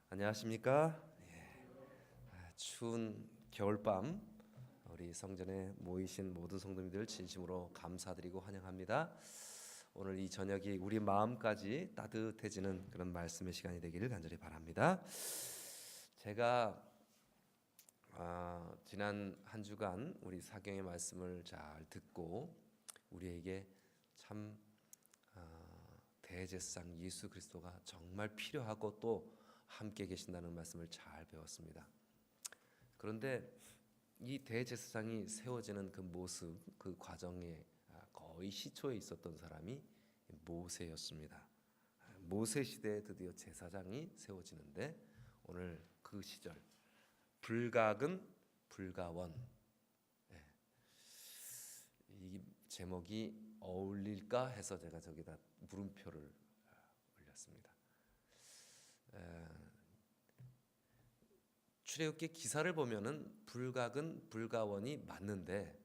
안녕하십니까? 추운 겨울밤 우리 성전에 모이신 모든 성도님들 진심으로 감사드리고 환영합니다. 오늘 이 저녁이 우리 마음까지 따뜻해지는 그런 말씀의 시간이 되기를 간절히 바랍니다. 제가 지난 한 주간 우리 사경의 말씀을 잘 듣고 우리에게 참 대제사장 예수 그리스도가 정말 필요하고 또 함께 계신다는 말씀을 잘 배웠습니다. 그런데 이 대제사장이 세워지는 그 모습, 그 과정에 거의 시초에 있었던 사람이 모세였습니다. 모세 시대에 드디어 제사장이 세워지는데 오늘 그 시절 불각은 불가원, 이 제목이 어울릴까 해서 제가 저기다 물음표를 올렸습니다. 출애굽기 기사를 보면은 불각은 불가원이 맞는데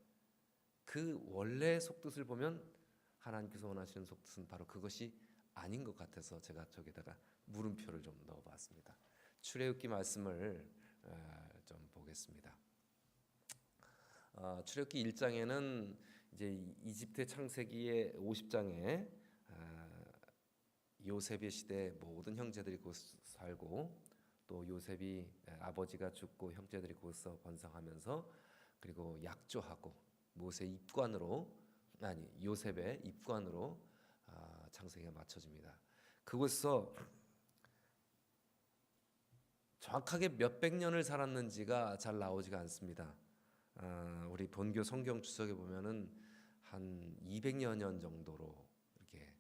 그 원래 속뜻을 보면 하나님께서 원하시는 속뜻은 바로 그것이 아닌 것 같아서 제가 저기다가 물음표를 좀 넣어봤습니다. 출애굽기 말씀을 좀 보겠습니다. 출애굽기 1장에는 이제 이집트 창세기의 50장에 요셉의 시대 모든 형제들이 곧 살고 또 요셉이 아버지가 죽고 형제들이 거기서 번성하면서 그리고 약조하고 모세 입관으로 요셉의 입관으로 창세기가 맞춰집니다. 그곳에서 정확하게 몇백 년을 살았는지가 잘 나오지가 않습니다. 우리 본교 성경 주석에 보면은 한 200여 년 정도로 이렇게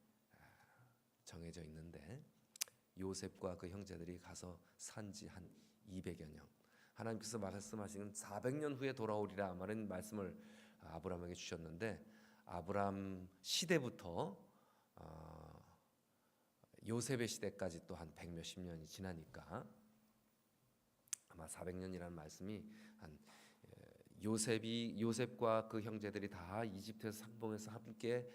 정해져 있는데 요셉과 그 형제들이 가서 산지 한 200여 년. 하나님께서 말씀하시는 400년 후에 돌아오리라 말은 말씀을 아브라함에게 주셨는데 아브라함 시대부터 요셉의 시대까지 또 한 100몇십 년이 지나니까 아마 400년이라는 말씀이 한 요셉과 그 형제들이 다 이집트에서 상봉해서 함께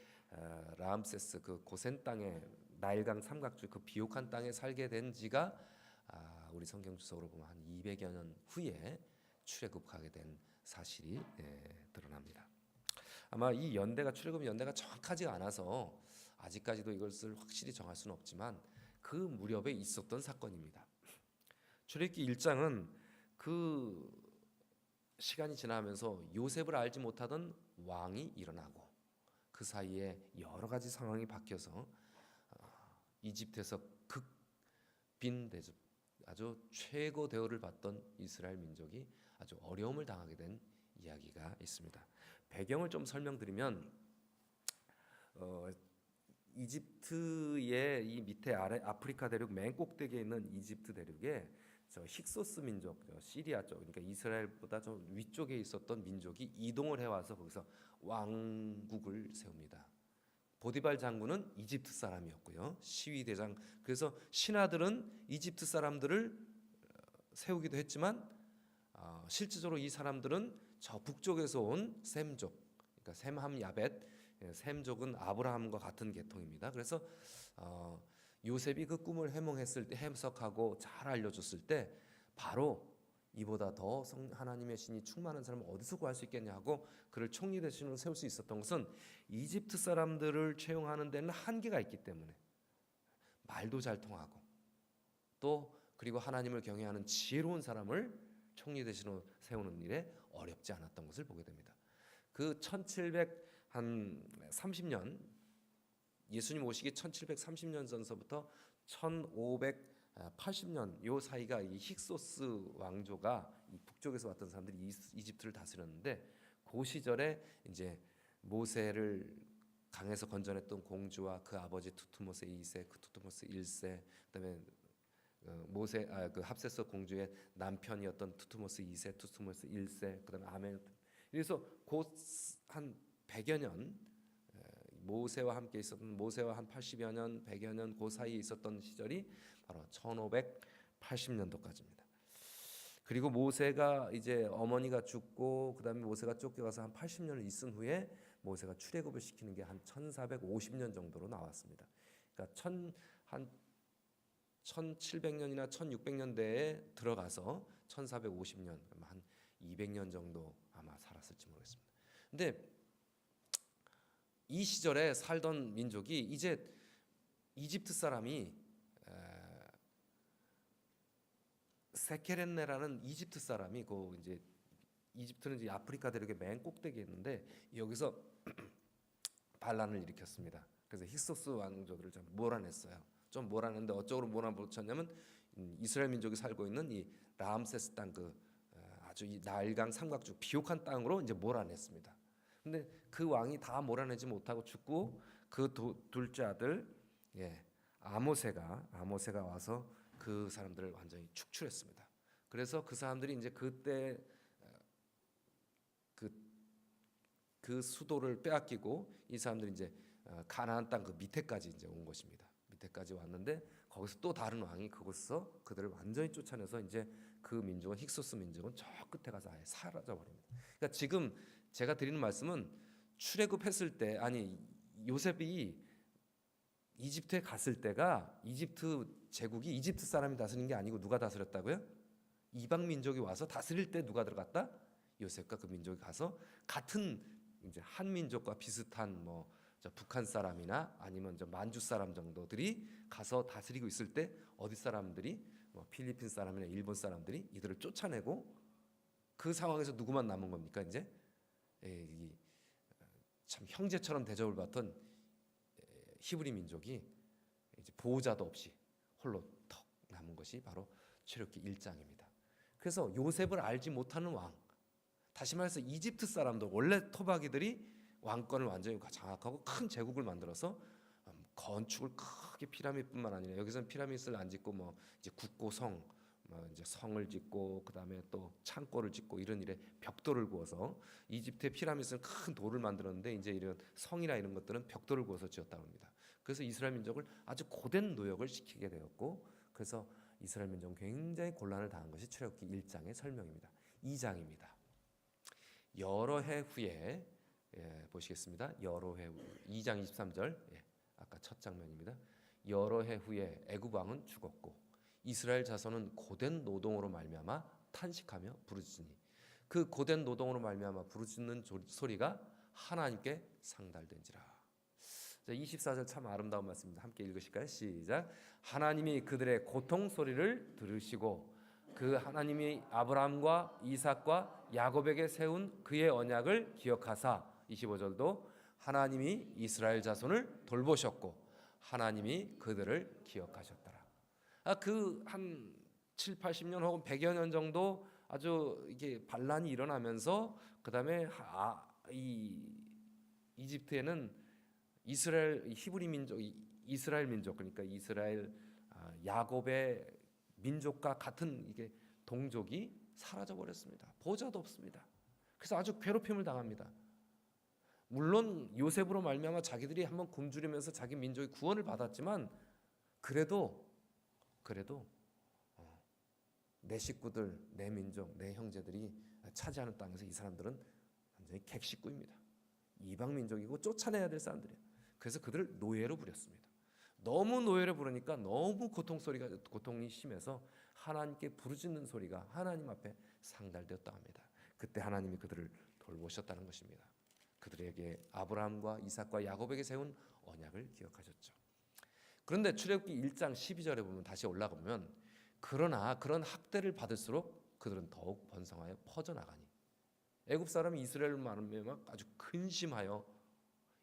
라암세스 그 고센 땅에 나일강 삼각주 그 비옥한 땅에 살게 된 지가 우리 성경 주석으로 보면 한 200여 년 후에 출애굽하게 된 사실이 드러납니다. 아마 이 연대가 출애굽 연대가 정확하지가 않아서 아직까지도 이것을 확실히 정할 수는 없지만 그 무렵에 있었던 사건입니다. 출애굽기 1장은 그 시간이 지나면서 요셉을 알지 못하던 왕이 일어나고 그 사이에 여러 가지 상황이 바뀌어서 이집트에서 극빈대접 아주 최고 대우를 받던 이스라엘 민족이 아주 어려움을 당하게 된 이야기가 있습니다. 배경을 좀 설명드리면 이집트의 이 밑에 아래 아프리카 대륙 맨 꼭대기에 있는 이집트 대륙에 저 힉소스 민족, 시리아 쪽, 그러니까 이스라엘보다 좀 위쪽에 있었던 민족이 이동을 해와서 거기서 왕국을 세웁니다. 보디발 장군은 이집트 사람이었고요. 시위 대장. 그래서 신하들은 이집트 사람들을 세우기도 했지만 실질적으로 이 사람들은 저 북쪽에서 온 셈족, 그러니까 셈함 야벳, 셈족은 아브라함과 같은 계통입니다. 그래서 요셉이 그 꿈을 해몽했을 때 해석하고 잘 알려줬을 때 바로 이보다 더 하나님의 신이 충만한 사람을 어디서 구할 수 있겠냐 하고 그를 총리 대신으로 세울 수 있었던 것은 이집트 사람들을 채용하는 데는 한계가 있기 때문에 말도 잘 통하고 또 그리고 하나님을 경외하는 지혜로운 사람을 총리 대신으로 세우는 일에 어렵지 않았던 것을 보게 됩니다. 그 1730년 예수님 오시기 1730년 전서부터 1580년 요 사이가 이 힉소스 왕조가 이 북쪽에서 왔던 사람들이 이집트를 다스렸는데 그 시절에 이제 모세를 강에서 건져냈던 공주와 그 아버지 투투모스 2세, 그 투투모스 1세, 그다음에 모세 그 합세서 공주의 남편이었던 투투모스 2세, 투투모스 1세, 그다음에 아멘. 그래서 곧 한 100여 년 모세와 함께 있었던 모세와 한 80여 년, 100여 년 그 사이에 있었던 시절이 바로 1580년도까지입니다. 그리고 모세가 이제 어머니가 죽고 그다음에 모세가 쫓겨가서 한 80년을 있은 후에 모세가 출애굽을 시키는 게 한 1450년 정도로 나왔습니다. 그러니까 한 1700년이나 1600년대에 들어가서 1450년, 한 200년 정도 아마 살았을지 모르겠습니다. 근데 이 시절에 살던 민족이 이제 이집트 사람이 세케렌네라는 이집트 사람이 그 이제 이집트는 이제 아프리카 대륙의 맨 꼭대기에 있는데 여기서 반란을 일으켰습니다. 그래서 힉소스 왕조들을 좀 몰아냈어요. 좀 몰아냈는데 어쩌고 몰아붙였냐면 이스라엘 민족이 살고 있는 이 라암세스 땅, 그 아주 이 나일강 삼각주 비옥한 땅으로 이제 몰아냈습니다. 근데 그 왕이 다 몰아내지 못하고 죽고 그 둘째 아들 아모세가 와서 그 사람들을 완전히 축출했습니다. 그래서 그 사람들이 이제 그때 그 수도를 빼앗기고 이 사람들이 이제 가나안 땅 그 밑에까지 이제 온 것입니다. 밑에까지 왔는데 거기서 또 다른 왕이 그곳에서 그들을 완전히 쫓아내서 이제 그 민족은 힉소스 민족은 저 끝에 가서 아예 사라져 버립니다. 그러니까 지금 제가 드리는 말씀은 출애굽했을 때, 아니 요셉이 이집트에 갔을 때가 이집트 제국이 이집트 사람이 다스린 게 아니고 누가 다스렸다고요? 이방 민족이 와서 다스릴 때 누가 들어갔다? 요셉과 그 민족이 가서 같은 이제 한 민족과 비슷한 뭐 북한 사람이나 아니면 만주 사람 정도들이 가서 다스리고 있을 때 어디 사람들이 뭐 필리핀 사람이나 일본 사람들이 이들을 쫓아내고 그 상황에서 누구만 남은 겁니까? 이제 참 형제처럼 대접을 받던 히브리 민족이 이제 보호자도 없이 홀로 턱 남은 것이 바로 출애굽기 1장입니다. 그래서 요셉을 알지 못하는 왕, 다시 말해서 이집트 사람도 원래 토박이들이 왕권을 완전히 장악하고 큰 제국을 만들어서 건축을 크게 피라미드뿐만 아니라 여기서는 피라미드를 안 짓고 뭐 이제 국고성, 뭐 이제 성을 짓고 그다음에 또 창고를 짓고 이런 일에 벽돌을 구워서 이집트의 피라미드는 큰 돌을 만들었는데 이제 이런 성이나 이런 것들은 벽돌을 구워서 지었다고 합니다. 그래서 이스라엘 민족을 아주 고된 노역을 시키게 되었고 그래서 이스라엘 민족은 굉장히 곤란을 당한 것이 출애굽기 1장의 설명입니다. 2장입니다. 여러 해 후에 보시겠습니다. 여러 해 후 2장 23절 아까 첫 장면입니다. 여러 해 후에 애굽 왕은 죽었고 이스라엘 자손은 고된 노동으로 말미암아 탄식하며 부르짖으니 그 고된 노동으로 말미암아 부르짖는 소리가 하나님께 상달된지라. 24절 참 아름다운 말씀입니다. 함께 읽으실까요? 시작. 하나님이 그들의 고통 소리를 들으시고 그 하나님이 아브라함과 이삭과 야곱에게 세운 그의 언약을 기억하사 25절도 하나님이 이스라엘 자손을 돌보셨고 하나님이 그들을 기억하셨더라. 그 한 7, 80년 혹은 100여 년 정도 아주 이게 반란이 일어나면서 그다음에 이 이집트에는 이스라엘 히브리 민족, 이스라엘 민족 그러니까 이스라엘 야곱의 민족과 같은 이게 동족이 사라져 버렸습니다. 보호자도 없습니다. 그래서 아주 괴롭힘을 당합니다. 물론 요셉으로 말미암아 자기들이 한번 굶주리면서 자기 민족의 구원을 받았지만 그래도 내 식구들, 내 민족, 내 형제들이 차지하는 땅에서 이 사람들은 완전히 객식구입니다. 이방 민족이고 쫓아내야 될 사람들이에요. 그래서 그들을 노예로 부렸습니다. 너무 노예로 부르니까 너무 고통이 심해서 하나님께 부르짖는 소리가 하나님 앞에 상달되었다 합니다. 그때 하나님이 그들을 돌보셨다는 것입니다. 그들에게 아브라함과 이삭과 야곱에게 세운 언약을 기억하셨죠. 그런데 출애굽기 1장 12절에 보면 다시 올라가 보면 그러나 그런 학대를 받을수록 그들은 더욱 번성하여 퍼져나가니 애굽 사람이 이스라엘을 말하면 아주 근심하여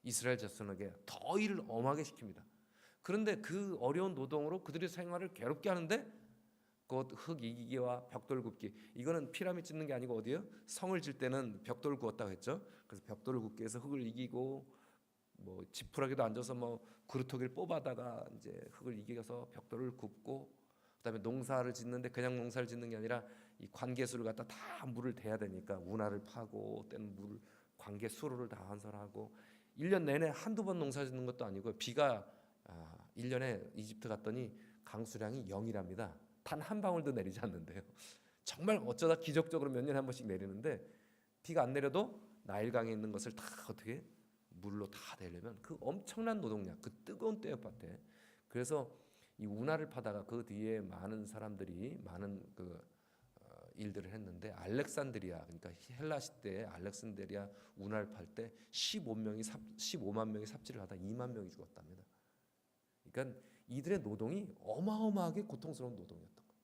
이스라엘 자손에게 더 일을 엄하게 시킵니다. 그런데 그 어려운 노동으로 그들의 생활을 괴롭게 하는데 곧 흙 이기기와 벽돌 굽기, 이거는 피라미드 짓는 게 아니고 어디요? 성을 질 때는 벽돌을 구웠다고 했죠. 그래서 벽돌을 굽게 해서 흙을 이기고 뭐 지푸라기도 앉아서 뭐 그루터기를 뽑아다가 이제 흙을 이겨서 벽돌을 굽고 그다음에 농사를 짓는데 그냥 농사를 짓는 게 아니라 이 관계수를 갖다 다 물을 대야 되니까 운하를 파고 때는 물 관계 수로를 다 환설하고 1년 내내 한두 번 농사 짓는 것도 아니고 비가 1년에 이집트 갔더니 강수량이 0이랍니다. 단 한 방울도 내리지 않는데요. 정말 어쩌다 기적적으로 몇 년에 한 번씩 내리는데 비가 안 내려도 나일강에 있는 것을 다 어떻게 물로 다 대려면 그 엄청난 노동력, 그 뜨거운 떼역밭에. 그래서 이 운하를 파다가 그 뒤에 많은 사람들이 많은 일들을 했는데 알렉산드리아, 그러니까 헬라 시대에 알렉산드리아 운하를 팔 때 15만 명이 삽질을 하다 2만 명이 죽었답니다. 그러니까 이들의 노동이 어마어마하게 고통스러운 노동이었던 거예요.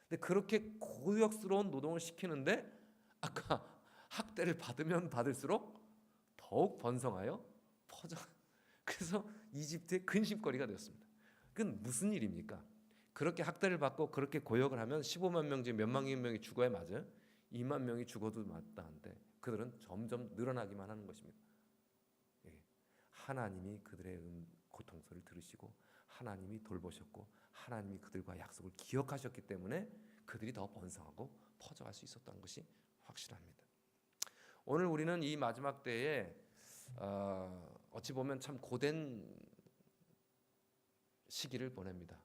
근데 그렇게 고역스러운 노동을 시키는데 아까 학대를 받으면 받을수록 더욱 번성하여 퍼져. 그래서 이집트의 근심거리가 되었습니다. 그건 무슨 일입니까? 그렇게 학대를 받고 그렇게 고역을 하면 15만 명 중에 몇만 명이 죽어야 맞아요? 2만 명이 죽어도 마땅한데 그들은 점점 늘어나기만 하는 것입니다. 하나님이 그들의 고통소리를 들으시고 하나님이 돌보셨고 하나님이 그들과 약속을 기억하셨기 때문에 그들이 더 번성하고 퍼져갈 수 있었다는 것이 확실합니다. 오늘 우리는 이 마지막 때에 어찌 보면 참 고된 시기를 보냅니다.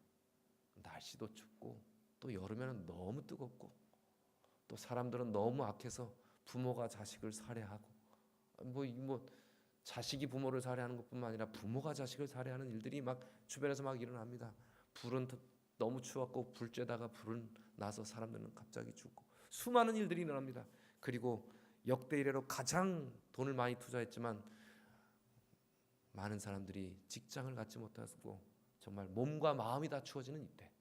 날씨도 춥고 또 여름에는 너무 뜨겁고 또 사람들은 너무 악해서 부모가 자식을 살해하고 자식이 부모를 살해하는 것뿐만 아니라 부모가 자식을 살해하는 일들이 막 주변에서 막 일어납니다. 불은 너무 추웠고 불 쬐다가 불은 나서 사람들은 갑자기 죽고 수많은 일들이 일어납니다. 그리고 역대 이래로 가장 돈을 많이 투자했지만 많은 사람들이 직장을 갖지 못하고 정말 몸과 마음이 다 추워지는 이때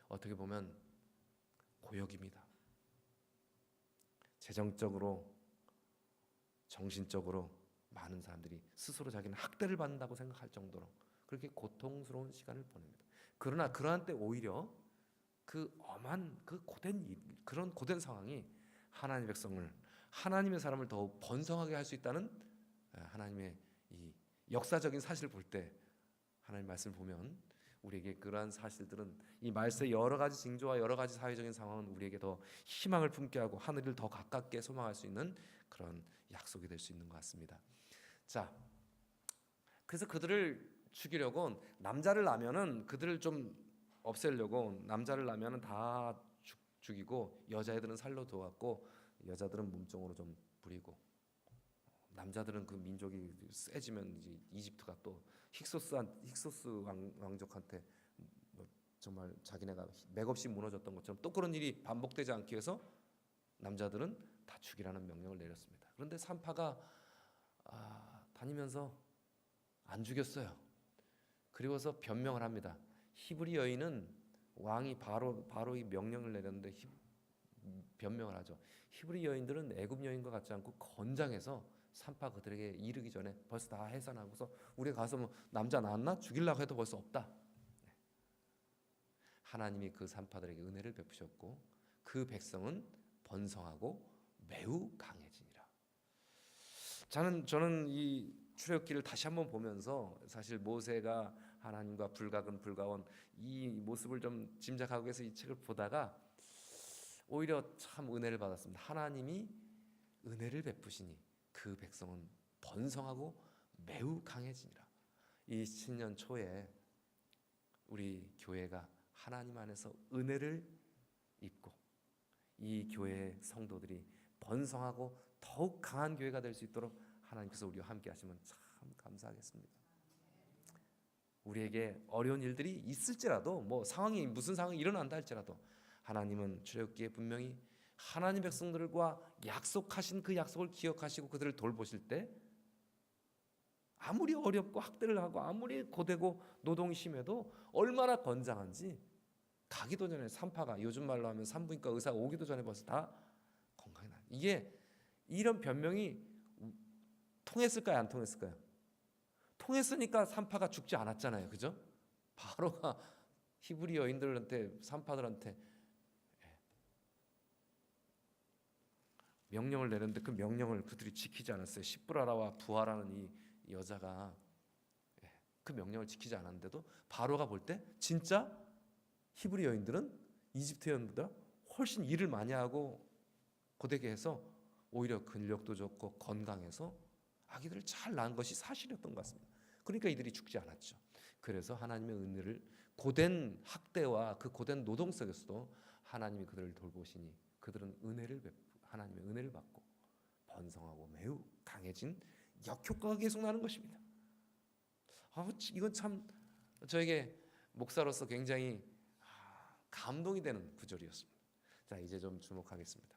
어떻게 보면 고역입니다. 재정적으로 정신적으로 많은 사람들이 스스로 자기는 학대를 받는다고 생각할 정도로 그렇게 고통스러운 시간을 보냅니다. 그러나 그러한 때 오히려 그 엄한 그런 고된 상황이 하나님의 백성을 하나님의 사람을 더욱 번성하게 할 수 있다는 하나님의 이 역사적인 사실을 볼 때 하나님 말씀을 보면 우리에게 그러한 사실들은 이 말세의 여러 가지 징조와 여러 가지 사회적인 상황은 우리에게 더 희망을 품게 하고 하늘을 더 가깝게 소망할 수 있는 그런 약속이 될 수 있는 것 같습니다. 자, 그래서 그들을 죽이려고 남자를 낳으면은 그들을 좀 없애려고 남자를 낳으면은 다 죽이고 여자애들은 살로 둬갖고 여자들은 몸종으로 좀 부리고 남자들은 그 민족이 세지면 이제 이집트가 또 힉소스 왕족한테 정말 자기네가 맥없이 무너졌던 것처럼 또 그런 일이 반복되지 않기 위해서 남자들은 다 죽이라는 명령을 내렸습니다. 그런데 산파가 다니면서 안 죽였어요. 그리고서 변명을 합니다. 히브리 여인은 왕이 바로 이 명령을 내렸는데 변명을 하죠. 히브리 여인들은 애굽 여인과 같지 않고 건장해서 산파 그들에게 이르기 전에 벌써 다 해산하고서 우리가 가서 뭐 남자 낳았나 죽이려고 해도 벌써 없다. 하나님이 그 산파들에게 은혜를 베푸셨고 그 백성은 번성하고 매우 강해지니라. 저는 이 출애굽기를 다시 한번 보면서 사실 모세가 하나님과 불가원 이 모습을 좀 짐작하고 해서 이 책을 보다가 오히려 참 은혜를 받았습니다. 하나님이 은혜를 베푸시니 그 백성은 번성하고 매우 강해지니라. 이 신년 초에 우리 교회가 하나님 안에서 은혜를 입고 이 교회의 성도들이 번성하고 더욱 강한 교회가 될 수 있도록 하나님께서 우리와 함께 하시면 참 감사하겠습니다. 우리에게 어려운 일들이 있을지라도 상황이 무슨 상황이 일어난다 할지라도 하나님은 출애굽기에 분명히 하나님 백성들과 약속하신 그 약속을 기억하시고 그들을 돌보실 때 아무리 어렵고 학대를 하고 아무리 고되고 노동이 심해도 얼마나 건장한지 가기도 전에 산파가 요즘 말로 하면 산부인과 의사가 오기도 전에 벌써 다 건강해 나. 이게 이런 변명이 통했을까요? 안 통했을까요? 통했으니까 산파가 죽지 않았잖아요. 그죠? 바로가 히브리 여인들한테 산파들한테 명령을 내렸는데 그 명령을 그들이 지키지 않았어요. 시브라라와 부하라는 이 여자가 그 명령을 지키지 않았는데도 바로가 볼 때 진짜 히브리 여인들은 이집트 여인보다 훨씬 일을 많이 하고 고되게 해서 오히려 근력도 좋고 건강해서 아기들을 잘 낳은 것이 사실이었던 것 같습니다. 그러니까 이들이 죽지 않았죠. 그래서 하나님의 은혜를 고된 학대와 그 고된 노동 속에서도 하나님이 그들을 돌보시니 그들은 하나님의 은혜를 받고 번성하고 매우 강해진 역효과가 계속 나는 것입니다. 이건 참 저에게 목사로서 굉장히 감동이 되는 구절이었습니다. 자, 이제 좀 주목하겠습니다.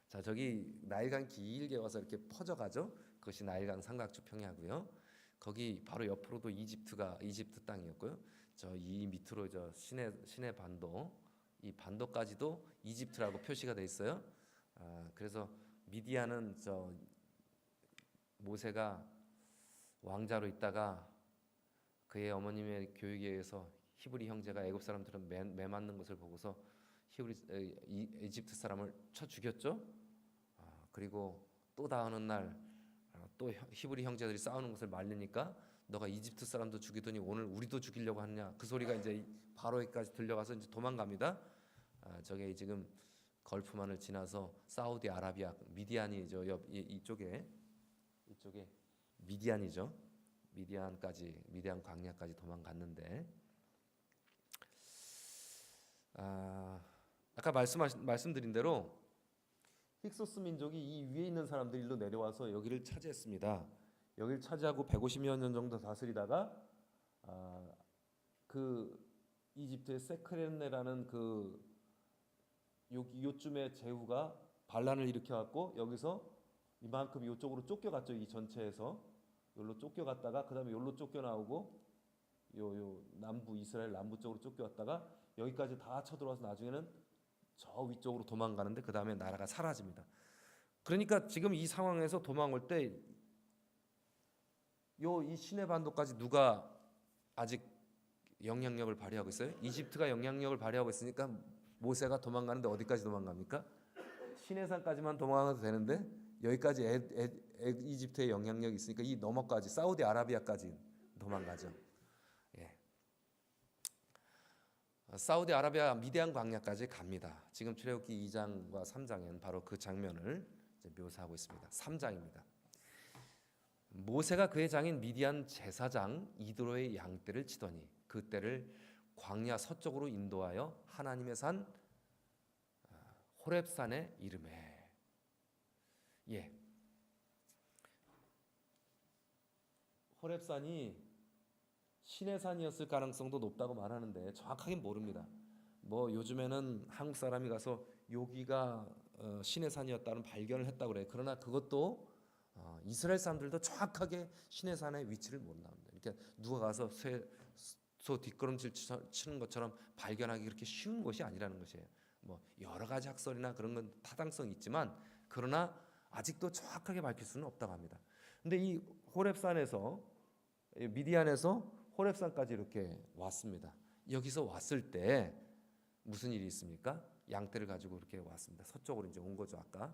자, 저기 나일강 길게 와서 이렇게 퍼져가죠. 그것이 나일강 삼각주 평야고요. 거기 바로 옆으로도 이집트 땅이었고요. 저 이 밑으로 저 시내 반도, 이 반도까지도 이집트라고 표시가 돼 있어요. 그래서 미디안은 저 모세가 왕자로 있다가 그의 어머님의 교육에 의해서 히브리 형제가 애굽 사람들은 매 맞는 것을 보고서 이집트 사람을 쳐 죽였죠. 그리고 또 다음 날 또 히브리 형제들이 싸우는 것을 말리니까 너가 이집트 사람도 죽이더니 오늘 우리도 죽이려고 하느냐, 그 소리가 이제 바로에까지 들려가서 이제 도망갑니다. 저게 지금 걸프만을 지나서 사우디아라비아 미디안이죠. 이쪽에 미디안이죠. 미디안 광야까지 도망갔는데, 아까 말씀드린 대로 힉소스 민족이 이 위에 있는 사람들이 일로 내려와서 여기를 차지했습니다. 여기를 차지하고 150여 년 정도 다스리다가 그 이집트의 세크렌네라는 그 요쯤에 제후가 반란을 일으켜갖고 여기서 이만큼 이쪽으로 쫓겨갔죠. 이 전체에서 여기로 쫓겨갔다가 그 다음에 여기로 쫓겨나오고 요 남부 이스라엘 남부 쪽으로 쫓겨왔다가 여기까지 다 쳐들어와서 나중에는 저 위쪽으로 도망가는데 그 다음에 나라가 사라집니다. 그러니까 지금 이 상황에서 도망올 때 이 시내 반도까지 누가 아직 영향력을 발휘하고 있어요? 이집트가 영향력을 발휘하고 있으니까 모세가 도망가는데 어디까지 도망갑니까? 시내산까지만 도망가도 되는데 여기까지 이집트의 영향력이 있으니까 이 너머까지 사우디아라비아까지 도망가죠. 예. 사우디아라비아 미디안 광야까지 갑니다. 지금 출애굽기 2장과 3장에는 바로 그 장면을 묘사하고 있습니다. 3장입니다. 모세가 그의 장인 미디안 제사장 이드로의 양떼를 치더니 그 떼를 광야 서쪽으로 인도하여 하나님의 산 호렙산에 이르매. 예. 호렙산이 신의 산이었을 가능성도 높다고 말하는데 정확하게 모릅니다. 뭐 요즘에는 한국 사람이 가서 여기가 신의 산이었다는 발견을 했다고 그래요. 그러나 그것도 이스라엘 사람들도 정확하게 신의 산의 위치를 모른답니다. 그러니까 누가 가서 소 뒷걸음질 치는 것처럼 발견하기 그렇게 쉬운 것이 아니라는 것이에요. 뭐 여러 가지 학설이나 그런 건 타당성이 있지만 그러나 아직도 정확하게 밝힐 수는 없다고 합니다. 근데 이 호렙산에서 미디안에서 호렙산까지 이렇게 왔습니다. 여기서 왔을 때 무슨 일이 있습니까? 양떼를 가지고 이렇게 왔습니다. 서쪽으로 이제 온 거죠. 아까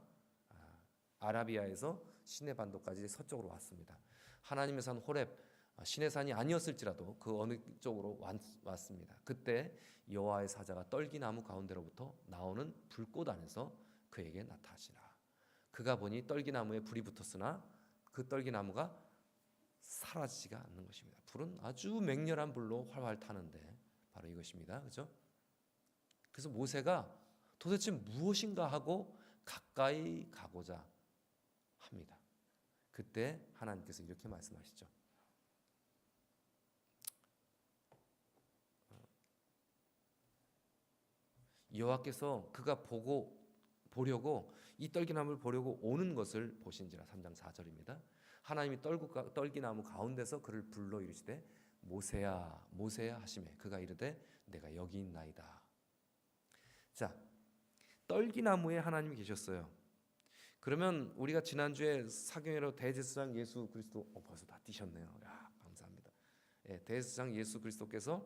아라비아에서 시내 반도까지 서쪽으로 왔습니다. 하나님의 산 호렙, 신의 산이 아니었을지라도 그 어느 쪽으로 왔습니다. 그때 여호와의 사자가 떨기나무 가운데로부터 나오는 불꽃 안에서 그에게 나타나시라. 그가 보니 떨기나무에 불이 붙었으나 그 떨기나무가 사라지지가 않는 것입니다. 불은 아주 맹렬한 불로 활활 타는데 바로 이것입니다. 그렇죠? 그래서 모세가 도대체 무엇인가 하고 가까이 가고자 합니다. 그때 하나님께서 이렇게 말씀하시죠. 여호와께서 그가 보려고 이 떨기나무를 보려고 오는 것을 보신지라. 3장 4절입니다. 하나님이 떨기나무 가운데서 그를 불러 이르시되 모세야 모세야 하시매 그가 이르되 내가 여기 있나이다. 자, 떨기나무에 하나님이 계셨어요. 그러면 우리가 지난주에 사경회로 대제사장 예수 그리스도 벌써 다 뛰셨네요. 야, 감사합니다. 예, 대제사장 예수 그리스도께서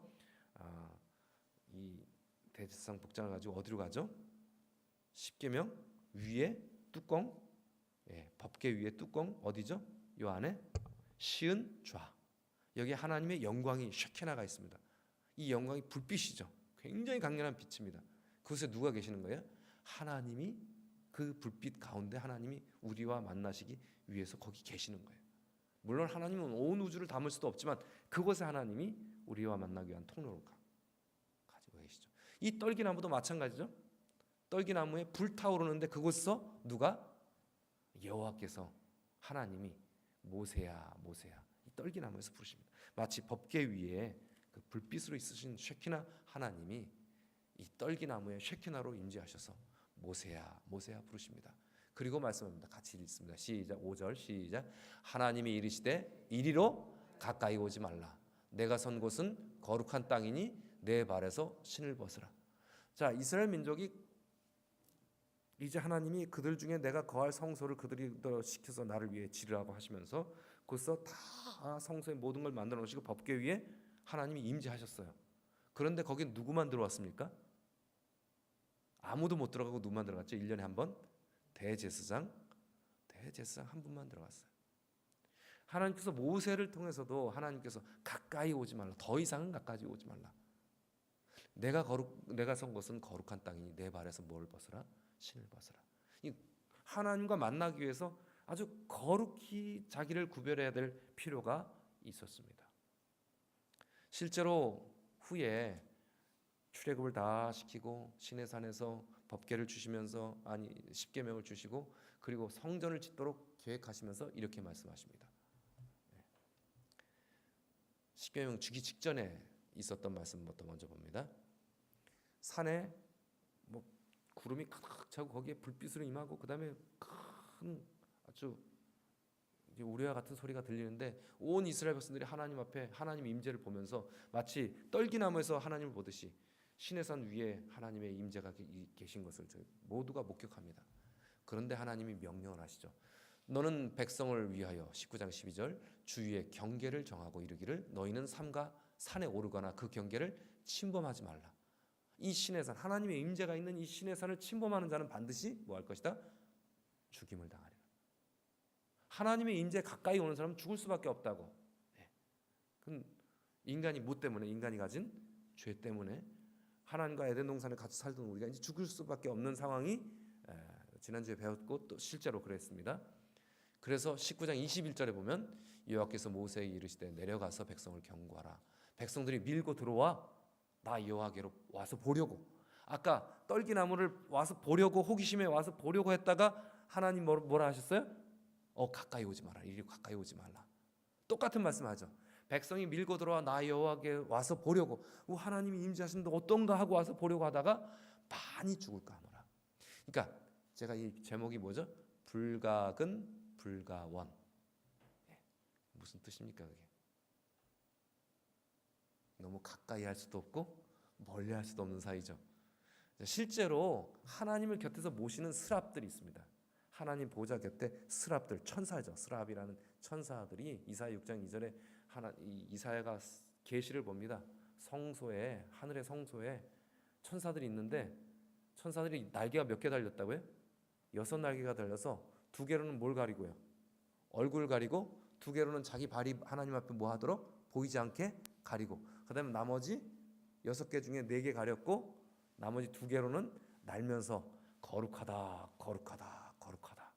이 대제사장 복장을 가지고 어디로 가죠? 십계명 위에 뚜껑, 법궤 위에 뚜껑 어디죠? 요 안에 시은 좌. 여기 하나님의 영광이 쉐케나가 있습니다. 이 영광이 불빛이죠. 굉장히 강렬한 빛입니다. 그곳에 누가 계시는 거예요? 하나님이 그 불빛 가운데 하나님이 우리와 만나시기 위해서 거기 계시는 거예요. 물론 하나님은 온 우주를 담을 수도 없지만 그곳에 하나님이 우리와 만나기 위한 통로를 가지고 계시죠. 이 떨기나무도 마찬가지죠. 떨기나무에 불타오르는데 그곳에서 누가? 여호와께서 하나님이 모세야 모세야 이 떨기나무에서 부르십니다. 마치 법궤 위에 그 불빛으로 있으신 쉐키나 하나님이 이 떨기나무에 쉐키나로 임재하셔서 모세야 모세야 부르십니다. 그리고 말씀합니다. 같이 읽습니다. 시작. 5절 시작. 하나님이 이르시되 이리로 가까이 오지 말라. 내가 선 곳은 거룩한 땅이니 내 발에서 신을 벗으라. 자, 이스라엘 민족이 이제 하나님이 그들 중에 내가 거할 성소를 그들이 시켜서 나를 위해 지으라고 하시면서 그래서 다 성소의 모든 걸 만들어 놓으시고 법궤 위에 하나님이 임재하셨어요. 그런데 거긴 누구만 들어왔습니까? 아무도 못 들어가고 누구만 들어갔죠? 1년에 한 번 대제사장 한 분만 들어갔어요. 하나님께서 모세를 통해서도 하나님께서 가까이 오지 말라. 더 이상은 가까이 오지 말라. 내가 선 곳은 거룩한 땅이니 내 발에서 뭘 벗으라? 신을 벗으라. 이 하나님과 만나기 위해서 아주 거룩히 자기를 구별해야 될 필요가 있었습니다. 실제로 후에 출애굽을 다 시키고 시내산에서 법궤를 주시면서 십계명을 주시고 그리고 성전을 짓도록 계획하시면서 이렇게 말씀하십니다. 십계명 주기 직전에 있었던 말씀부터 먼저 봅니다. 산에 구름이 가득 차고 거기에 불빛으로 임하고 그 다음에 큰 아주 우레와 같은 소리가 들리는데 온 이스라엘 백성들이 하나님 앞에 하나님 임재를 보면서 마치 떨기나무에서 하나님을 보듯이 시내산 위에 하나님의 임재가 계신 것을 모두가 목격합니다. 그런데 하나님이 명령을 하시죠. 너는 백성을 위하여 19장 12절 주위에 경계를 정하고 이르기를 너희는 삼가 산에 오르거나 그 경계를 침범하지 말라. 이 시내산 하나님의 임재가 있는 이 시내산을 침범하는 자는 반드시 뭐 할 것이다? 죽임을 당하리라. 하나님의 임재 가까이 오는 사람은 죽을 수밖에 없다고. 그건 인간이 뭐 때문에? 인간이 가진 죄 때문에 하나님과 에덴 동산에 같이 살던 우리가 이제 죽을 수밖에 없는 상황이 지난주에 배웠고 또 실제로 그랬습니다. 그래서 19장 21절에 보면 여호와께서 모세에게 이르시되 내려가서 백성을 경고하라. 백성들이 밀고 들어와 나 여호와께로 와서 보려고. 아까 떨기나무를 와서 보려고 호기심에 와서 보려고 했다가 하나님 뭐라 하셨어요? 가까이 오지 마라. 이리 가까이 오지 말라. 똑같은 말씀하죠. 백성이 밀고 들어와 나 여호와께 와서 보려고. 하나님이 임재하시는데 어떤가 하고 와서 보려고 하다가 많이 죽을까 하노라. 그러니까 제가 이 제목이 뭐죠? 불각은 불가원. 무슨 뜻입니까 그게? 너무 가까이 할 수도 없고 멀리 할 수도 없는 사이죠. 실제로 하나님을 곁에서 모시는 스랍들이 있습니다. 하나님 보좌 곁에 스랍들, 천사죠. 스랍이라는 천사들이 이사야 6장 2절에 이사야가 계시를 봅니다. 성소에 하늘의 성소에 천사들이 있는데 천사들이 날개가 몇 개 달렸다고요? 6날개가 달려서 2개로는 뭘 가리고요? 얼굴 가리고 2개로는 자기 발이 하나님 앞에 뭐 하도록 보이지 않게 가리고 그 다음에 나머지 6개 중에 4개 가렸고 나머지 2개로는 날면서 거룩하다 거룩하다 거룩하다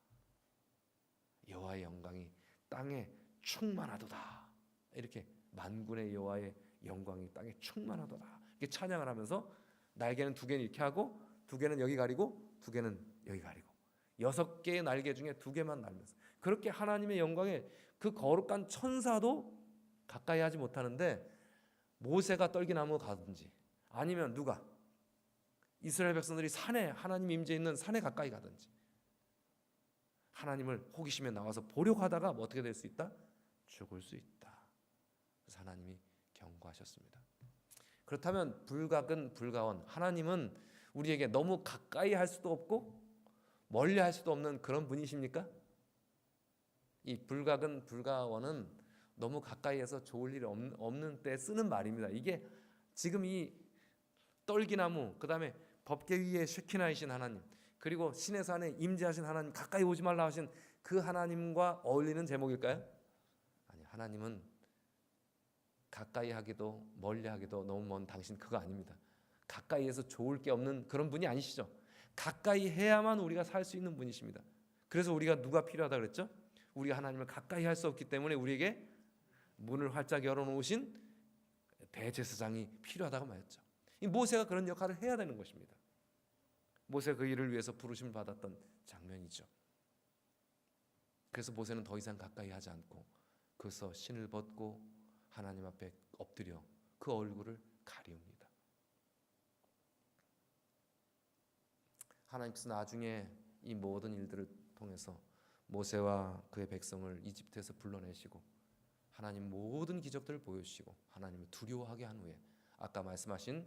여호와의 영광이 땅에 충만하도다. 이렇게 만군의 여호와의 영광이 땅에 충만하도다. 이렇게 찬양을 하면서 날개는 2개는 이렇게 하고 2개는 여기 가리고 2개는 여기 가리고 6개의 날개 중에 2개만 날면서 그렇게 하나님의 영광에 그 거룩한 천사도 가까이 하지 못하는데 모세가 떨기나무 가든지 아니면 누가 이스라엘 백성들이 산에 하나님 임재 있는 산에 가까이 가든지 하나님을 호기심에 나와서 보려고 하다가 뭐 어떻게 될 수 있다? 죽을 수 있다. 그래서 하나님이 경고하셨습니다. 그렇다면 불각은 불가원. 하나님은 우리에게 너무 가까이 할 수도 없고 멀리 할 수도 없는 그런 분이십니까? 이 불각은 불가원은 너무 가까이에서 좋을 일이 없는 때 쓰는 말입니다. 이게 지금 이 떨기나무 그 다음에 법궤 위에 쉐키나이신 하나님 그리고 시내산에 임재하신 하나님 가까이 오지 말라 하신 그 하나님과 어울리는 제목일까요? 아니, 하나님은 가까이 하기도 멀리 하기도 너무 먼 당신 그거 아닙니다. 가까이에서 좋을 게 없는 그런 분이 아니시죠. 가까이 해야만 우리가 살 수 있는 분이십니다. 그래서 우리가 누가 필요하다 그랬죠? 우리가 하나님을 가까이 할 수 없기 때문에 우리에게 문을 활짝 열어놓으신 대제사장이 필요하다고 말했죠. 이 모세가 그런 역할을 해야 되는 것입니다. 모세가 그 일을 위해서 부르심을 받았던 장면이죠. 그래서 모세는 더 이상 가까이 하지 않고 그래서 신을 벗고 하나님 앞에 엎드려 그 얼굴을 가리웁니다. 하나님께서 나중에 이 모든 일들을 통해서 모세와 그의 백성을 이집트에서 불러내시고 하나님 모든 기적들을 보여주시고 하나님을 두려워하게 한 후에 아까 말씀하신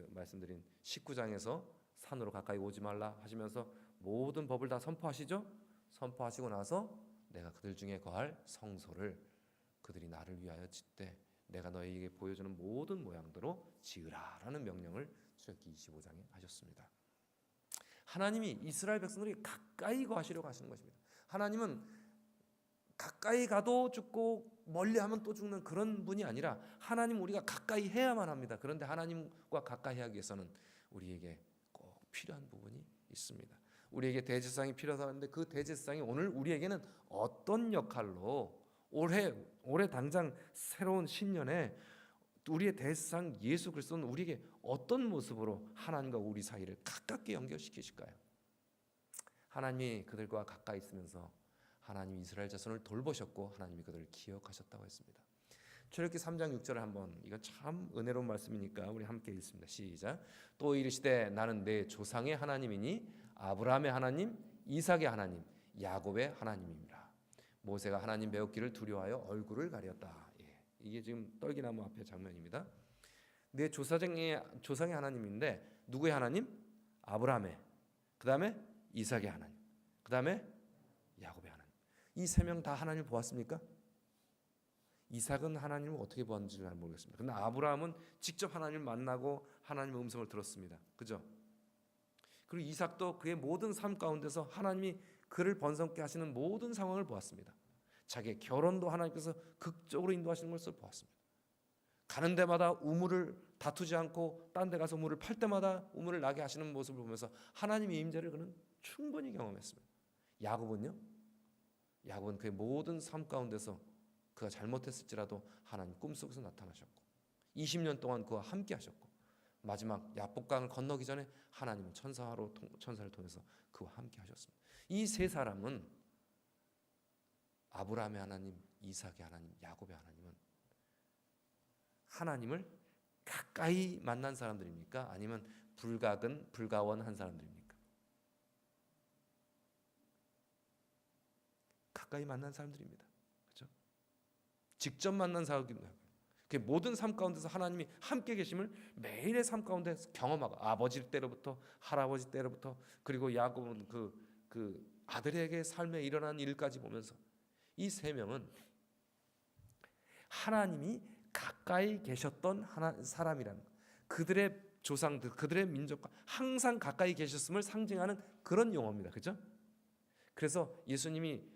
말씀드린 19장에서 산으로 가까이 오지 말라 하시면서 모든 법을 다 선포하시죠. 선포하시고 나서 내가 그들 중에 거할 성소를 그들이 나를 위하여 짓되 내가 너희에게 보여주는 모든 모양대로 지으라라는 명령을 출애굽기 25장에 하셨습니다. 하나님이 이스라엘 백성들이 가까이 거하시려고 하시는 것입니다. 하나님은 가까이 가도 죽고 멀리하면 또 죽는 그런 분이 아니라 하나님 우리가 가까이 해야만 합니다. 그런데 하나님과 가까이 하기 위해서는 우리에게 꼭 필요한 부분이 있습니다. 우리에게 대제사장이 필요하다는데 그 대제사장이 오늘 우리에게는 어떤 역할로 올해 당장 새로운 신년에 우리의 대제사장 예수 그리스도는 우리에게 어떤 모습으로 하나님과 우리 사이를 가깝게 연결시키실까요? 하나님이 그들과 가까이 있으면서 하나님이 이스라엘 자손을 돌보셨고 하나님이 그들을 기억하셨다고 했습니다. 출애굽기 3장 6절을 한번, 이건 참 은혜로운 말씀이니까 우리 함께 읽습니다. 시작. 또 이르시되 나는 내 조상의 하나님이니 아브라함의 하나님, 이삭의 하나님, 야곱의 하나님입니다. 모세가 하나님 배웠기를 두려워하여 얼굴을 가렸다. 이게 지금 떨기나무 앞의 장면입니다. 내 조상의 하나님인데 누구의 하나님? 아브라함의, 그 다음에 이삭의 하나님, 그 다음에 야곱의 하나님. 이 세 명 다 하나님을 보았습니까? 이삭은 하나님을 어떻게 보았는지를 잘 모르겠습니다. 그러나 아브라함은 직접 하나님을 만나고 하나님의 음성을 들었습니다. 그죠? 그리고 이삭도 그의 모든 삶 가운데서 하나님이 그를 번성케 하시는 모든 상황을 보았습니다. 자기의 결혼도 하나님께서 극적으로 인도하시는 것을 보았습니다. 가는 데마다 우물을 다투지 않고 딴 데 가서 우물을 팔 때마다 우물을 나게 하시는 모습을 보면서 하나님의 임재를 그는 충분히 경험했습니다. 야곱은요? 야곱은 그의 모든 삶 가운데서 그가 잘못했을지라도 하나님 꿈속에서 나타나셨고 20년 동안 그와 함께 하셨고 마지막 야복강을 건너기 전에 하나님은 천사를 통해서 그와 함께 하셨습니다. 이 세 사람은 아브라함의 하나님, 이삭의 하나님, 야곱의 하나님은 하나님을 가까이 만난 사람들입니까? 아니면 불가원한 사람들입니까? 가까이 만난 사람들입니다. 그렇죠? 직접 만난 사람들입니다. 모든 삶 가운데서 하나님이 함께 계심을 매일의 삶 가운데 경험하고 아버지 때로부터 할아버지 때로부터 그리고 야곱은 그 아들에게 삶에 일어난 일까지 보면서 이 세 명은 하나님이 가까이 계셨던 사람이라는 그들의 조상들, 그들의 민족과 항상 가까이 계셨음을 상징하는 그런 용어입니다. 그렇죠? 그래서 예수님이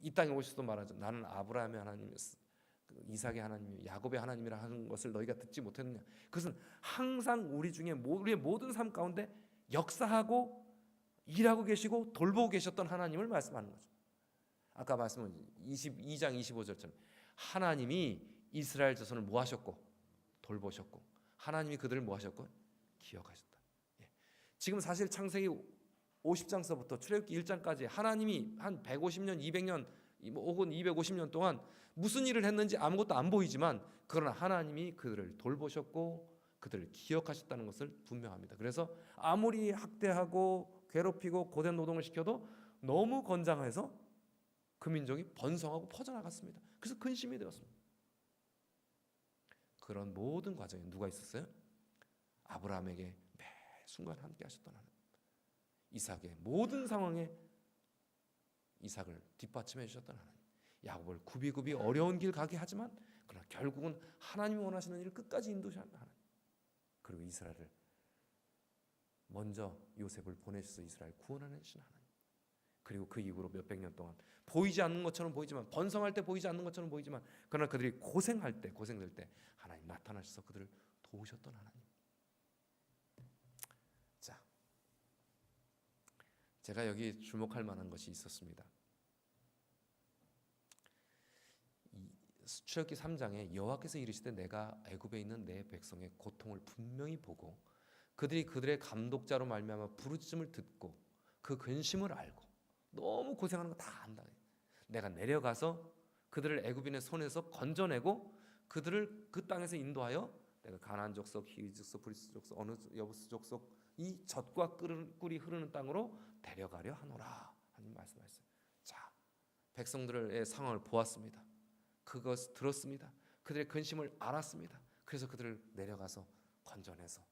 이 땅에 오셔서 말하죠. 나는 아브라함의 하나님, 이삭의 하나님, 야곱의 하나님이라 하는 것을 너희가 듣지 못했느냐. 그것은 항상 우리의 모든 삶 가운데 역사하고 일하고 계시고 돌보고 계셨던 하나님을 말씀하는 거죠. 아까 말씀은 22장 25절처럼 하나님이 이스라엘 자손을 뭐 하셨고 돌보셨고 하나님이 그들을 뭐 하셨고 기억하셨다. 지금 사실 창세기 50장서부터 출애굽기 1장까지 하나님이 한 150년, 200년 혹은 250년 동안 무슨 일을 했는지 아무것도 안 보이지만 그러나 하나님이 그들을 돌보셨고 그들을 기억하셨다는 것을 분명합니다. 그래서 아무리 학대하고 괴롭히고 고된 노동을 시켜도 너무 건장해서 그 민족이 번성하고 퍼져나갔습니다. 그래서 근심이 되었습니다. 그런 모든 과정에 누가 있었어요? 아브라함에게 매 순간 함께 하셨던 하나님, 이삭의 모든 상황에 이삭을 뒷받침해 주셨던 하나님, 야곱을 굽이굽이 어려운 길 가게 하지만 그러나 결국은 하나님이 원하시는 일을 끝까지 인도하시는 하나님, 그리고 이스라엘을 먼저 요셉을 보내셔서 이스라엘 구원하신 하나님, 그리고 그 이후로 몇백 년 동안 보이지 않는 것처럼 보이지만 번성할 때 보이지 않는 것처럼 보이지만 그러나 그들이 고생될 때 하나님 나타나셔서 그들을 도우셨던 하나님. 자, 제가 여기 주목할 만한 것이 있었습니다. 출애굽기 3장에 여호와께서 이르시되 내가 애굽에 있는 내 백성의 고통을 분명히 보고 그들이 그들의 감독자로 말미암아 부르짖음을 듣고 그 근심을 알고 너무 고생하는 거 다 안다. 내가 내려가서 그들을 애굽인의 손에서 건져내고 그들을 그 땅에서 인도하여 내가 가나안 족속, 히위 족속, 브리스 족속, 어느 여부스 족속 이 젖과 꿀이 흐르는 땅으로 데려가려 하노라 하나님 말씀하셨어요. 자, 백성들의 상황을 보았습니다. 그것 들었습니다. 그들의 근심을 알았습니다. 그래서 그들을 내려가서 건져내서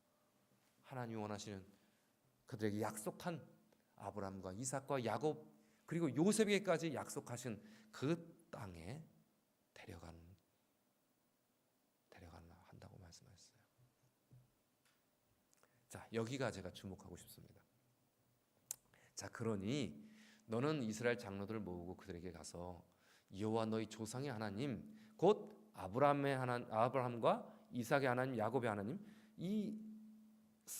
하나님이 원하시는 그들에게 약속한 아브라함과 이삭과 야곱 그리고 요셉에게까지 약속하신 그 땅에 데려가는 한다고 말씀하셨어요. 자, 여기가 제가 주목하고 싶습니다. 자, 그러니 너는 이스라엘 장로들을 모으고 그들에게 가서 여호와 너희 조상의 하나님 곧 아브라함과 이삭의 하나님 야곱의 하나님 이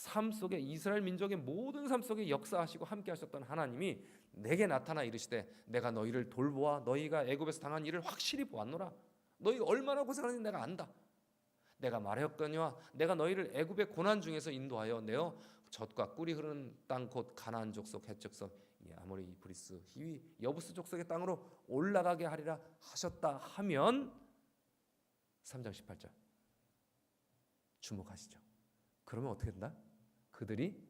삶 속에 이스라엘 민족의 모든 삶 속에 역사하시고 함께 하셨던 하나님이 내게 나타나 이르시되 내가 너희를 돌보아 너희가 애굽에서 당한 일을 확실히 보았노라. 너희 얼마나 고생하는지 내가 안다. 내가 말하였거니와 내가 너희를 애굽의 고난 중에서 인도하여 내어 젖과 꿀이 흐르는 땅 곧 가나안 족속 헷 족속 아모리 브리스 히위 여부스 족속의 땅으로 올라가게 하리라 하셨다 하면 3장 18절 주목하시죠. 그러면 어떻게 된다? 그들이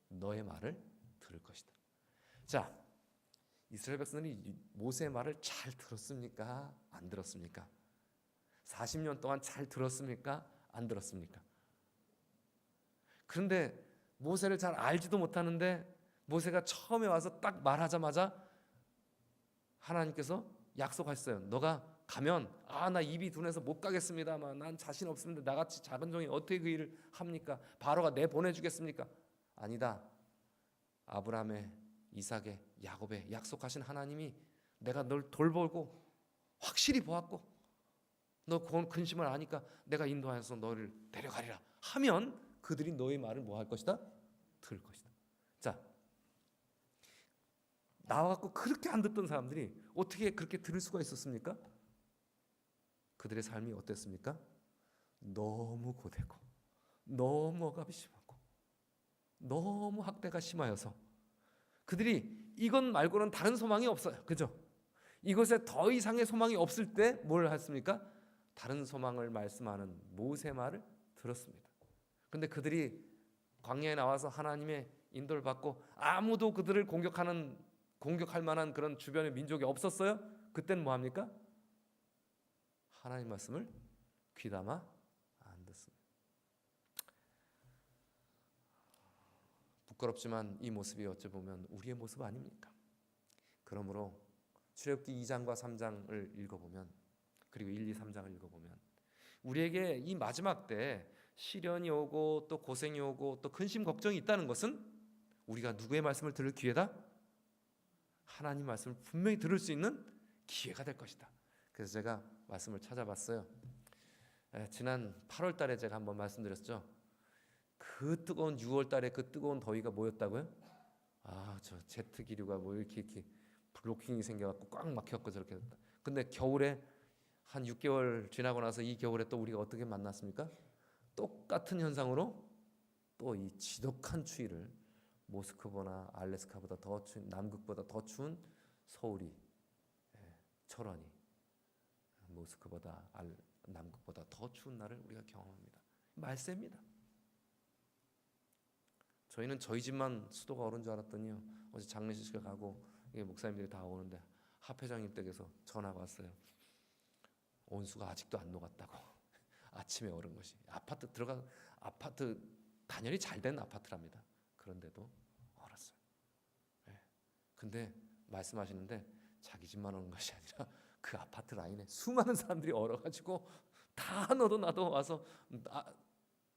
너의 말을 들을 것이다. 자, 이스라엘 백성들이 모세의 말을 잘 들었습니까? 안 들었습니까? 40년 동안 잘 들었습니까? 안 들었습니까? 그런데 모세를 잘 알지도 못하는데 모세가 처음에 와서 딱 말하자마자 하나님께서 약속하셨어요. 너가 가면 나 입이 둔해서 못 가겠습니다만 난 자신 없습니다. 나같이 작은 종이 어떻게 그 일을 합니까? 바로가 내보내주겠습니까? 아니다. 아브라함의 이삭의 야곱의 약속하신 하나님이 내가 널 돌보고 확실히 보았고 너 근심을 아니까 내가 인도하여서 너를 데려가리라 하면 그들이 너의 말을 뭐 할 것이다? 들을 것이다. 자, 나와갖고 그렇게 안 듣던 사람들이 어떻게 그렇게 들을 수가 있었습니까? 그들의 삶이 어땠습니까? 너무 고되고 너무 억압이 심하고 너무 학대가 심하여서 그들이 이것 말고는 다른 소망이 없어요. 그죠? 이것에 더 이상의 소망이 없을 때 뭘 했습니까? 다른 소망을 말씀하는 모세의 말을 들었습니다. 근데 그들이 광야에 나와서 하나님의 인도를 받고 아무도 그들을 공격할 만한 그런 주변의 민족이 없었어요. 그때는 뭐 합니까? 하나님 말씀을 귀담아 안 듣습니다. 부끄럽지만 이 모습이 어찌 보면 우리의 모습 아닙니까? 그러므로 출애굽기 2장과 3장을 읽어보면 그리고 1, 2, 3장을 읽어보면 우리에게 이 마지막 때 시련이 오고 또 고생이 오고 또 근심 걱정이 있다는 것은 우리가 누구의 말씀을 들을 기회다? 하나님 말씀을 분명히 들을 수 있는 기회가 될 것이다. 그래서 제가 말씀을 찾아봤어요. 지난 8월 달에 제가 한번 말씀드렸죠. 그 뜨거운 6월 달에 그 뜨거운 더위가 뭐였다고요? 저 제트 기류가 뭐 이렇게 블로킹이 생겨갖고 꽉 막혔고 저렇게 됐다. 근데 겨울에 한 6개월 지나고 나서 이 겨울에 또 우리가 어떻게 만났습니까? 똑같은 현상으로 또 이 지독한 추위를 모스크바나 알래스카보다 더 추운 남극보다 더 추운 서울이 철원이 모스크바보다 남극보다 더 추운 날을 우리가 경험합니다. 말세입니다. 저희는 저희 집만 수도가 오른 줄 알았더니요. 어제 장례식을 가고 목사님들이 다 오는데 합회장님 댁에서 전화가 왔어요. 온수가 아직도 안 녹았다고. 아침에 오른 것이. 아파트 단열이 잘 된 아파트랍니다. 그런데도 얼었어요. 근데 말씀하시는데 자기 집만 오는 것이 아니라 그 아파트 라인에 수많은 사람들이 얼어가지고 다 너도 나도 와서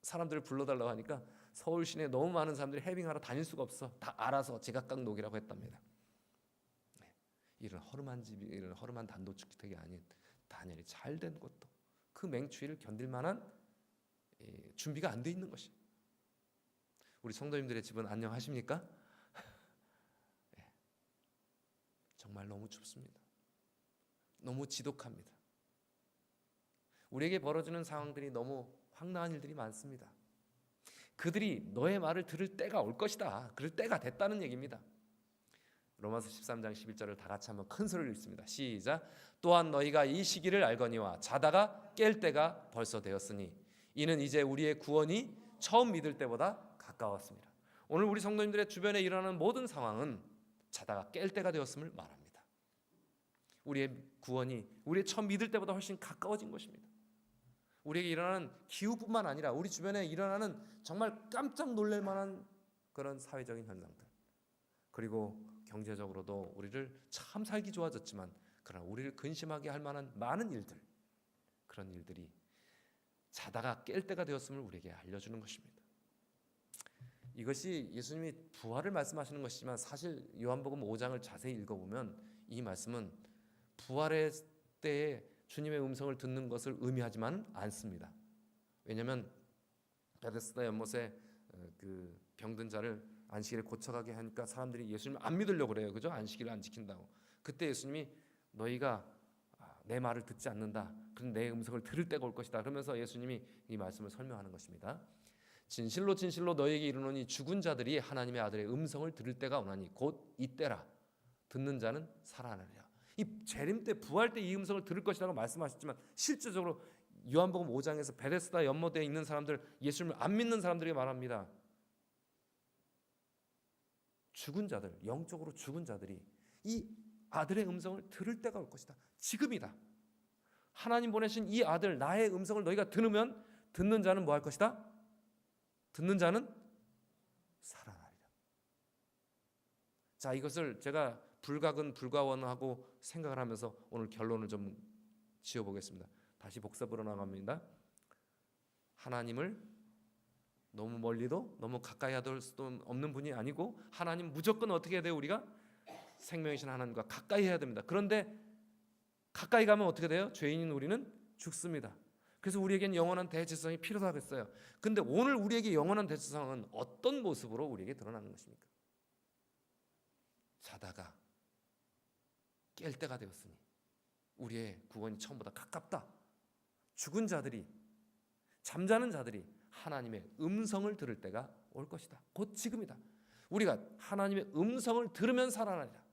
사람들을 불러달라고 하니까 서울 시내에 너무 많은 사람들이 해빙하러 다닐 수가 없어. 다 알아서 제각각 녹이라고 했답니다. 이런 허름한 집이 이런 허름한 단독주택이 아닌 단열이 잘 된 곳도 그 맹추위를 견딜 만한 준비가 안 돼 있는 것이. 우리 성도님들의 집은 안녕하십니까? 정말 너무 춥습니다. 너무 지독합니다. 우리에게 벌어지는 상황들이 너무 황당한 일들이 많습니다. 그들이 너의 말을 들을 때가 올 것이다. 그럴 때가 됐다는 얘기입니다. 로마서 13장 11절을 다 같이 한번 큰 소리로 읽습니다. 시작. 또한 너희가 이 시기를 알거니와 자다가 깰 때가 벌써 되었으니 이는 이제 우리의 구원이 처음 믿을 때보다 가까웠습니다. 오늘 우리 성도님들의 주변에 일어나는 모든 상황은 자다가 깰 때가 되었음을 말합니다. 우리의 구원이 우리의 처음 믿을 때보다 훨씬 가까워진 것입니다. 우리에게 일어나는 기후뿐만 아니라 우리 주변에 일어나는 정말 깜짝 놀랄 만한 그런 사회적인 현상들, 그리고 경제적으로도 우리를 참 살기 좋아졌지만 그러나 우리를 근심하게 할 만한 많은 일들, 그런 일들이 자다가 깰 때가 되었음을 우리에게 알려주는 것입니다. 이것이 예수님이 부활을 말씀하시는 것이지만 사실 요한복음 5장을 자세히 읽어보면 이 말씀은 부활의 때에 주님의 음성을 듣는 것을 의미하지만 않습니다. 왜냐하면 베데스다 연못에 그 병든 자를 안식일에 고쳐가게 하니까 사람들이 예수님을 안 믿으려고 그래요. 그죠? 안식일을 안 지킨다고. 그때 예수님이 너희가 내 말을 듣지 않는다. 그럼 내 음성을 들을 때가 올 것이다. 그러면서 예수님이 이 말씀을 설명하는 것입니다. 진실로 진실로 너희에게 이르노니 죽은 자들이 하나님의 아들의 음성을 들을 때가 오나니 곧 이때라. 듣는 자는 살아나리라. 이 재림 때 부활 때 이 음성을 들을 것이라고 말씀하셨지만 실제적으로 요한복음 5장에서 베데스다 연못에 있는 사람들, 예수님을 안 믿는 사람들이 말합니다. 죽은 자들, 영적으로 죽은 자들이 이 아들의 음성을 들을 때가 올 것이다. 지금이다. 하나님 보내신 이 아들 나의 음성을 너희가 들으면 듣는 자는 뭐 할 것이다? 듣는 자는 살아나리라. 자, 이것을 제가 불가근 불가원하고 생각을 하면서 오늘 결론을 좀 지어보겠습니다. 다시 복습으로 나갑니다. 하나님을 너무 멀리도 너무 가까이 하들 수도 없는 분이 아니고 하나님 무조건 어떻게 해야 돼요? 우리가 생명이신 하나님과 가까이 해야 됩니다. 그런데 가까이 가면 어떻게 돼요? 죄인인 우리는 죽습니다. 그래서 우리에겐 영원한 대제사장이 필요하겠어요. 근데 오늘 우리에게 영원한 대제사장은 어떤 모습으로 우리에게 드러나는 것입니까? 자다가 깰 때가 되었으니 우리의 구원이 처음보다 가깝다. 죽은 자들이, 잠자는 자들이 하나님의 음성을 들을 때가 올 것이다. 곧 지금이다. 우리가 하나님의 음성을 들으면 살아나리라.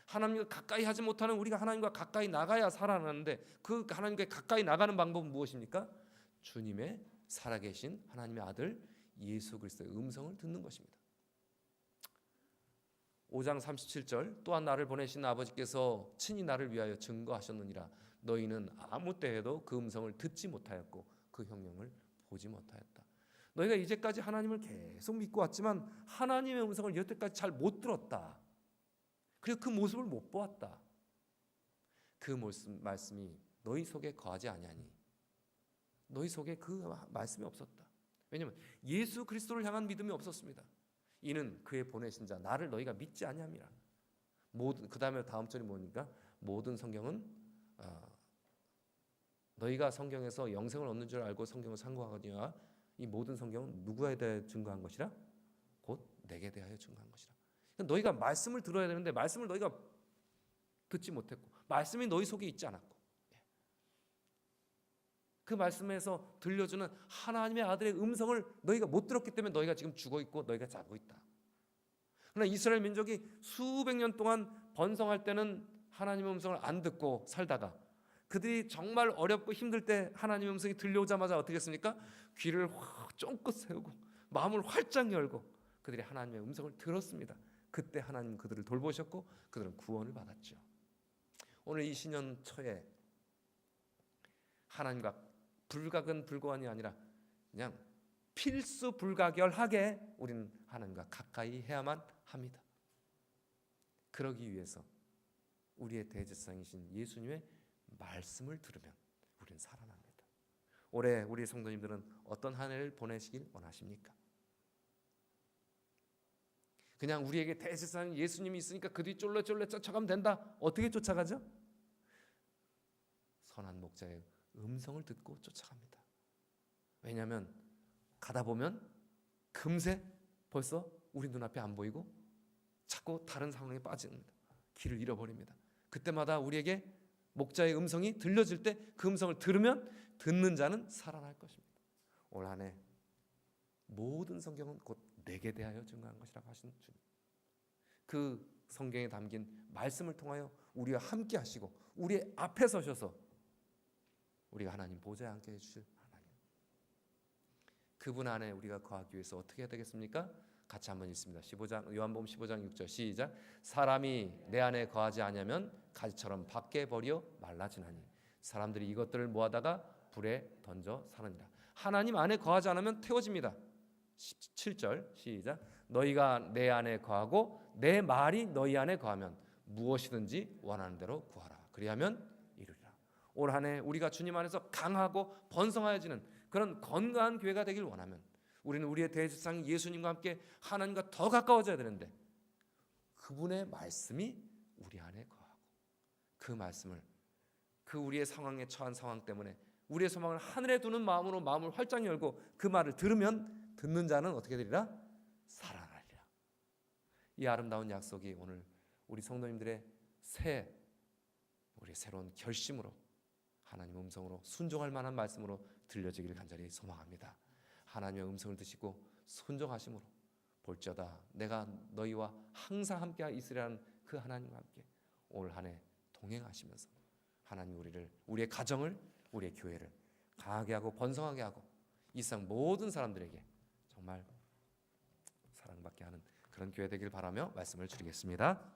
하나님과 가까이 하지 못하는 우리가 하나님과 가까이 나가야 살아나는데 그 하나님과 가까이 나가는 방법은 무엇입니까? 주님의 살아계신 하나님의 아들 예수 그리스도의 음성을 듣는 것입니다. 5장 37절 또한 나를 보내신 아버지께서 친히 나를 위하여 증거하셨느니라. 너희는 아무 때에도 그 음성을 듣지 못하였고 그 형령을 보지 못하였다. 너희가 이제까지 하나님을 계속 믿고 왔지만 하나님의 음성을 여태까지 잘 못 들었다. 그리고 그 모습을 못 보았다. 그 말씀이 너희 속에 거하지 아니하니 너희 속에 그 말씀이 없었다. 왜냐하면 예수 그리스도를 향한 믿음이 없었습니다. 이는 그의 보내신 자 나를 너희가 믿지 아니함이라. 그 다음에 다음 절이 뭐니까 모든 성경은 너희가 성경에서 영생을 얻는 줄 알고 성경을 상고하거니와 이 모든 성경은 누구에 대해 증거한 것이라? 곧 내게 대하여 증거한 것이라. 너희가 말씀을 들어야 되는데 말씀을 너희가 듣지 못했고 말씀이 너희 속에 있지 않았고 그 말씀에서 들려주는 하나님의 아들의 음성을 너희가 못 들었기 때문에 너희가 지금 죽어있고 너희가 자고 있다. 그러나 이스라엘 민족이 수백 년 동안 번성할 때는 하나님의 음성을 안 듣고 살다가 그들이 정말 어렵고 힘들 때 하나님의 음성이 들려오자마자 어떻게 했습니까? 귀를 쫑긋 세우고 마음을 활짝 열고 그들이 하나님의 음성을 들었습니다. 그때 하나님 그들을 돌보셨고 그들은 구원을 받았죠. 오늘 이 신년 초에 하나님과 불가근 불고한이 아니라 그냥 필수 불가결하게 우리는 하나님과 가까이 해야만 합니다. 그러기 위해서 우리의 대제사장이신 예수님의 말씀을 들으면 우리는 살아납니다. 올해 우리 성도님들은 어떤 한 해를 보내시길 원하십니까? 그냥 우리에게 대제사장 예수님이 있으니까 그 뒤 쫄래쫄래 쫓아가면 된다. 어떻게 쫓아가죠? 선한 목자의 음성을 듣고 쫓아갑니다. 왜냐하면 가다 보면 금세 벌써 우리 눈앞에 안 보이고 자꾸 다른 상황에 빠집니다. 길을 잃어버립니다. 그때마다 우리에게 목자의 음성이 들려질 때 그 음성을 들으면 듣는 자는 살아날 것입니다. 올 한 해 모든 성경은 곧 내게 대하여 증거한 것이라고 하신 주님. 그 성경에 담긴 말씀을 통하여 우리와 함께 하시고 우리 앞에 서셔서 우리가 하나님 보좌에 앉게 해주실 하나님, 그분 안에 우리가 거하기 위해서 어떻게 해야 되겠습니까? 같이 한번 읽습니다. 15장 요한복음 15장 6절 시작. 사람이 내 안에 거하지 않으면 가지처럼 밖에 버려 말라지나니 사람들이 이것들을 모아다가 불에 던져 사느니라. 하나님 안에 거하지 않으면 태워집니다. 17절 시작. 너희가 내 안에 거하고 내 말이 너희 안에 거하면 무엇이든지 원하는 대로 구하라. 그리하면 이루리라. 올 한 해 우리가 주님 안에서 강하고 번성하여지는 그런 건강한 교회가 되길 원하면 우리는 우리의 대제사장 예수님과 함께 하나님과 더 가까워져야 되는데 그분의 말씀이 우리 안에 거하고 그 말씀을 그 우리의 상황에 처한 상황 때문에 우리의 소망을 하늘에 두는 마음으로 마음을 활짝 열고 그 말을 들으면 듣는 자는 어떻게 되리라? 살아나리라. 이 아름다운 약속이 오늘 우리 성도님들의 우리의 새로운 결심으로 하나님의 음성으로 순종할 만한 말씀으로 들려지기를 간절히 소망합니다. 하나님의 음성을 듣시고 순종하심으로 볼지어다 내가 너희와 항상 함께 있으리라는 그 하나님과 함께 올 한 해 동행하시면서 하나님 우리의 가정을 우리의 교회를 강하게 하고 번성하게 하고 이 세상 모든 사람들에게 정말 사랑받게 하는 그런 교회 되길 바라며 말씀을 드리겠습니다.